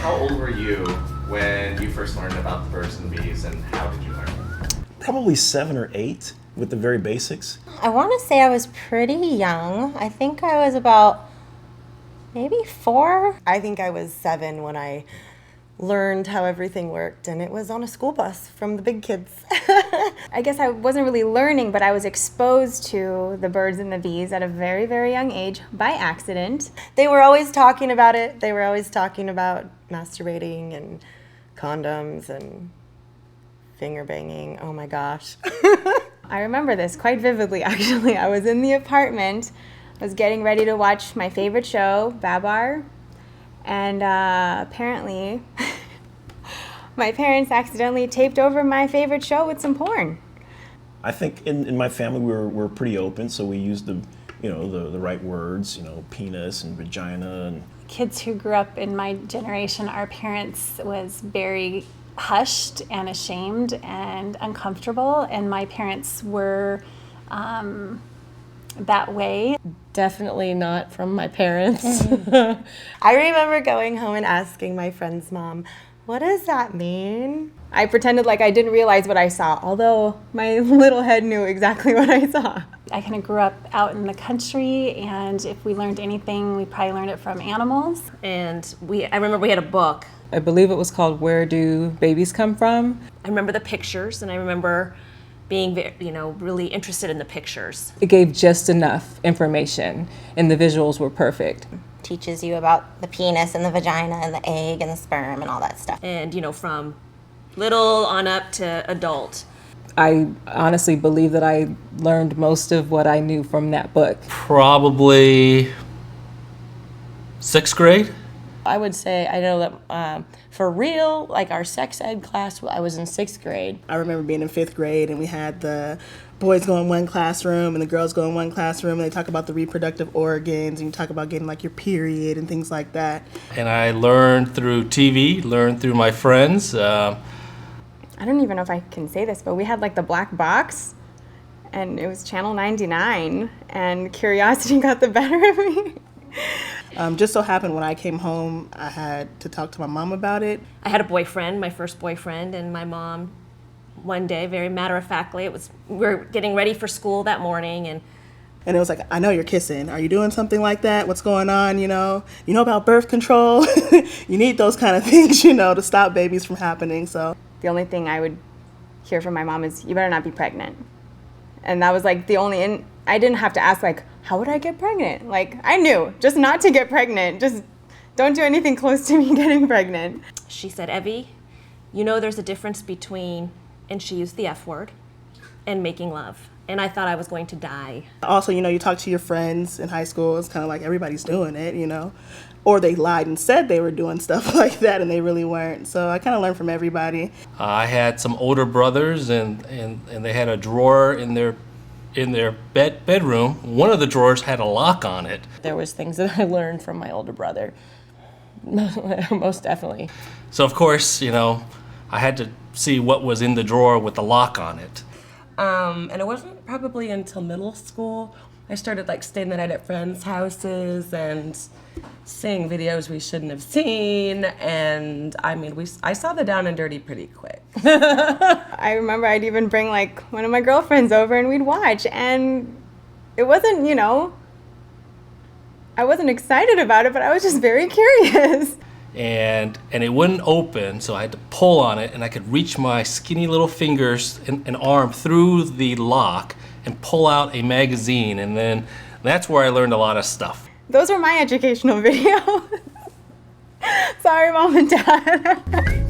How old were you when you first learned about the birds and bees, and how did you learn them? Probably 7 or 8 with the very basics. I want to say I was pretty young. I think I was about maybe 4. I think I was 7 when I learned how everything worked, and it was on a school bus from the big kids. I guess I wasn't really learning, but I was exposed to the birds and the bees at a very, very young age by accident. They were always talking about it. They were always talking about masturbating and condoms and finger banging. Oh my gosh. I remember this quite vividly, actually. I was in the apartment, I was getting ready to watch my favorite show, Babar, and apparently my parents accidentally taped over my favorite show with some porn. I think in my family we're pretty open, so we used the right words, penis and vagina. And kids who grew up in my generation, our parents was very hushed and ashamed and uncomfortable, and my parents were that way. Definitely not from my parents. I remember going home and asking my friend's mom, what does that mean? I pretended like I didn't realize what I saw, although my little head knew exactly what I saw. I kind of grew up out in the country, and if we learned anything, we probably learned it from animals. And I remember we had a book. I believe it was called Where Do Babies Come From? I remember the pictures, and I remember being really interested in the pictures. It gave just enough information, and the visuals were perfect. Teaches you about the penis and the vagina and the egg and the sperm and all that stuff. And from little on up to adult. I honestly believe that I learned most of what I knew from that book. Probably 6th grade. I would say I know that for real, like our sex ed class, I was in 6th grade. I remember being in 5th grade, and we had the boys go in one classroom and the girls go in one classroom, and they talk about the reproductive organs, and you talk about getting like your period and things like that. And I learned through TV, learned through my friends. I don't even know if I can say this, but we had like the black box, and it was channel 99, and curiosity got the better of me. Just so happened when I came home, I had to talk to my mom about it. I had a boyfriend, my first boyfriend, and my mom, one day, very matter-of-factly, we were getting ready for school that morning, and it was like, I know you're kissing. Are you doing something like that? What's going on, You know about birth control? You need those kind of things, to stop babies from happening, so. The only thing I would hear from my mom is, you better not be pregnant. And that was like the only, and I didn't have to ask like, how would I get pregnant? Like, I knew just not to get pregnant. Just don't do anything close to me getting pregnant. She said, Evie, there's a difference between, and she used the F word, and making love. And I thought I was going to die. Also, you talk to your friends in high school, it's kind of like everybody's doing it, Or they lied and said they were doing stuff like that and they really weren't. So I kind of learned from everybody. I had some older brothers, and they had a drawer in their bedroom. One of the drawers had a lock on it. There was things that I learned from my older brother, most definitely. So of course, I had to see what was in the drawer with the lock on it. And it wasn't probably until middle school I started staying the night at friends' houses and seeing videos we shouldn't have seen, and I saw the down and dirty pretty quick. I remember I'd even bring one of my girlfriends over and we'd watch, and it wasn't, I wasn't excited about it, but I was just very curious. And it wouldn't open, so I had to pull on it, and I could reach my skinny little fingers and arm through the lock and pull out a magazine, and then that's where I learned a lot of stuff. Those were my educational videos. Sorry, Mom and Dad.